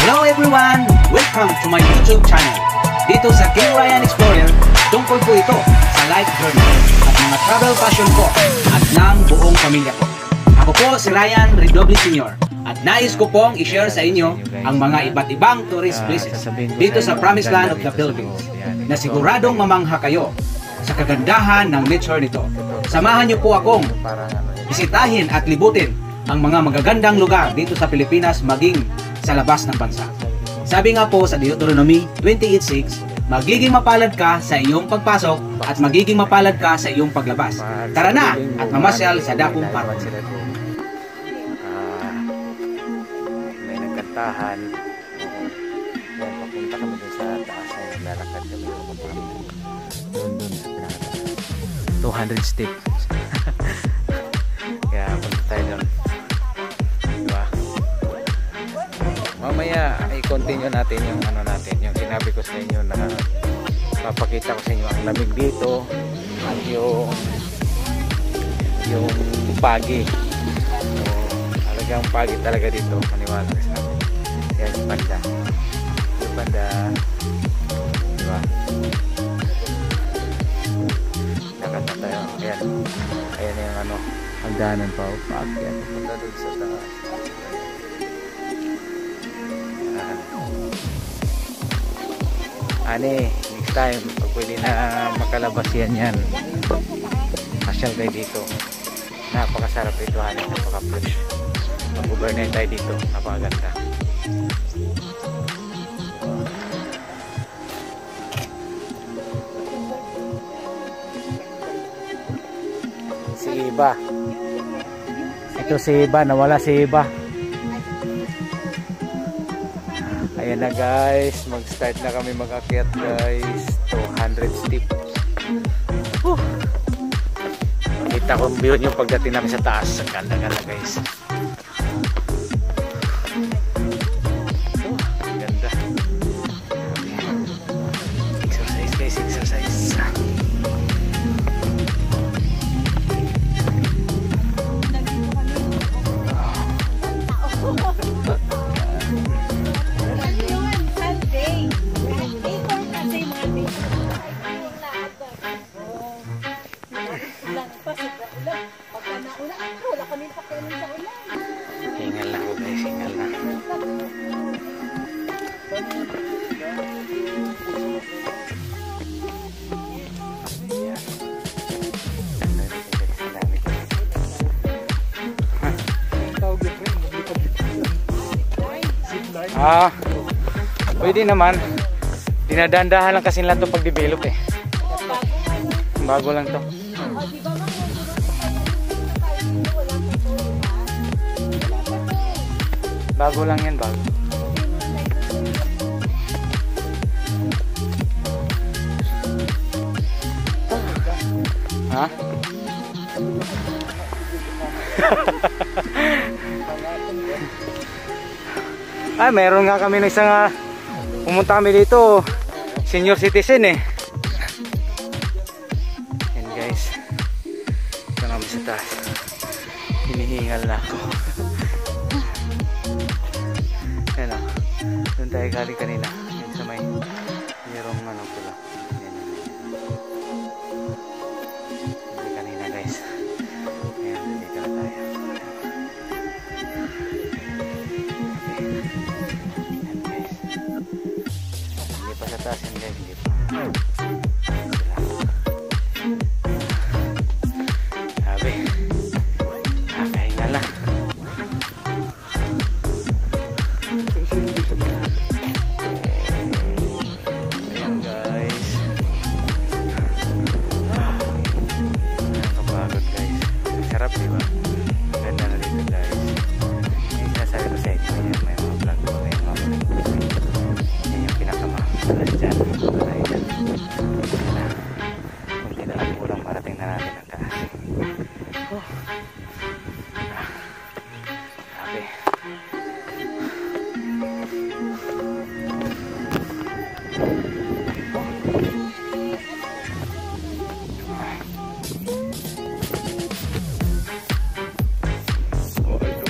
Hello everyone! Welcome to my YouTube channel. Dito sa King Ryan Explorer, tungkol po ito sa life journey at mga travel passion ko at ng buong pamilya ko. Ako po si Ryan Redoble Sr. at nais ko pong i-share sa inyo ang mga iba't ibang tourist places dito sa Promised Land of the Philippines na siguradong mamangha kayo sa kagandahan ng nature nito. Samahan niyo po akong bisitahin at libutin ang mga magagandang lugar dito sa Pilipinas maging sa labas ng bansa. Sabi nga po sa Deuteronomy 28:6, magiging mapalad ka sa iyong pagpasok at magiging mapalad ka sa iyong paglabas. Tara na at mamasyal sa dakong park. May nagkantahan. Yan, papunta kami dun sa taas ay naglalakad kami doon sa pinakataas. 200 steps. Kaya punta tayo doon. Diba? Mamaya i-continue natin yung ano natin, yung sinabi ko sa inyo na papakita ko sa inyo ang lamig dito at yung pagi. So, talagang pagi talaga dito, maniwala sa amin. Yan yung banda. Yung banda, diba? Nakata tayo. Ayan yung ano, hagdanan pa. Paakyat. Punta doon sa taas. Ani, next time, pag pwede na makalabas yan. Pasyal tayo dito. Napakasarap ito, hani, napaka-fresh. Mag-overnight tayo dito, napakaganda. Si Iba. Ito si Iba, nawala si Iba. Ayan na guys, mag-start na kami mag-akyat guys. 200 steps. Makita ko ang view nyo pagdating namin sa taas. Ang ganda-ganda guys. Ganda. Exercise guys, exercise. Hingal na ako guys, hingal na. Pwede naman. Dinadandahan lang kasi lang ito pag-develop eh. Bago lang to. Bago lang yan, bago. Ha? Ay, meron nga kami ng isang pumunta kami dito, senior citizen eh. Yan guys. Ito kami sa taas. Hinihingal na ako. Yan o. Doon tayo galing kanina. Yan sa may mayroong ano pula. Yan kanina guys. Ayan, dito na tayo. Yan guys. Hindi pa sa taas yan guys. Hindi pa. Sabi. Nakahingal na.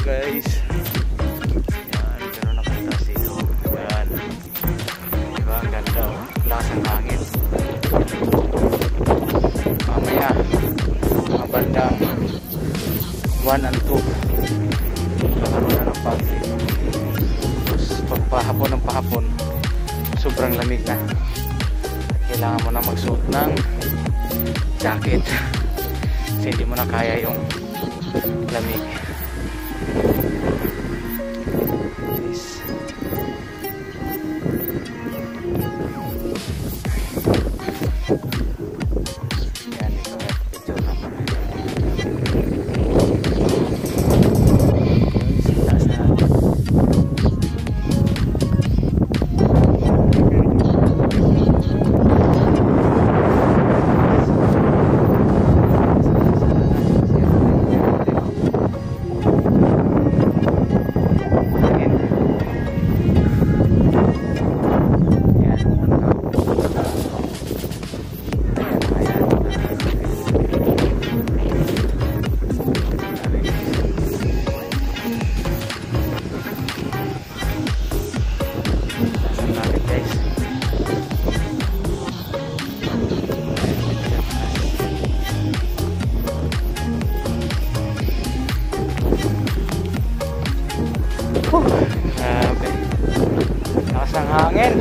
guys. Yan, ganun ang katas dito. pahapon ng pahapon, sobrang lamig na. Kailangan mo na magsuot ng jacket kasi hindi mo na kaya yung lamig. Yan, ito picture naman. Grabe. Lakas ng hangin.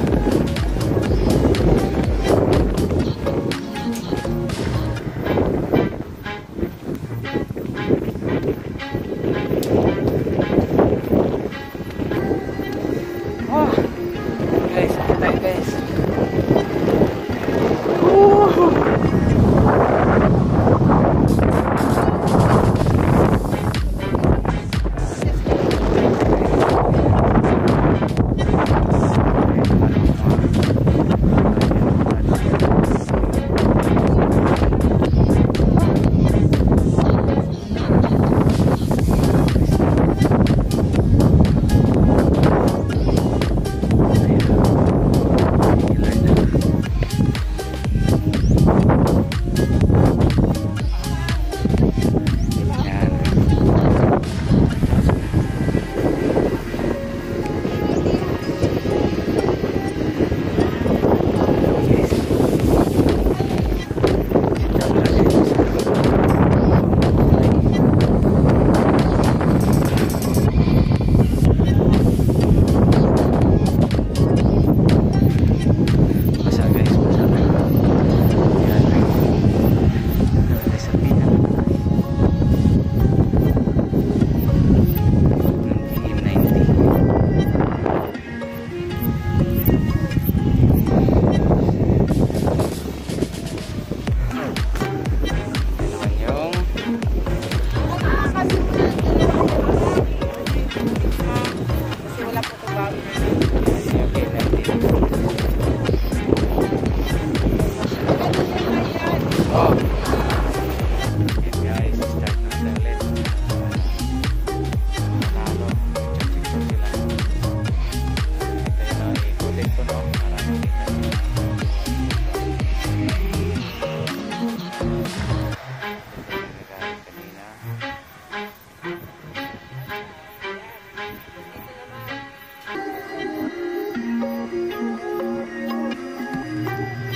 Oh, guys, tayo guys.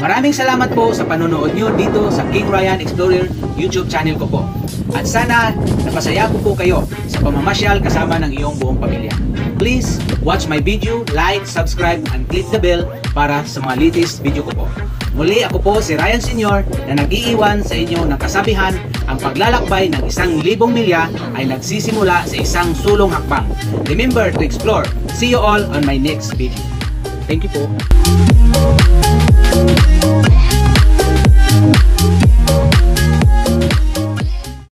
Maraming salamat po sa panonood nyo dito sa King Ryan Explorer YouTube channel ko po. At sana napasaya ko po kayo sa pamamasyal kasama ng iyong buong pamilya. Please watch my video, like, subscribe, and click the bell para sa mga latest video ko po. Muli ako po si Ryan Sr. na nag-iiwan sa inyo ng kasabihan, ang paglalakbay ng 1,000 milya ay nagsisimula sa isang sulong hakbang. Remember to explore. See you all on my next video. Thank you po.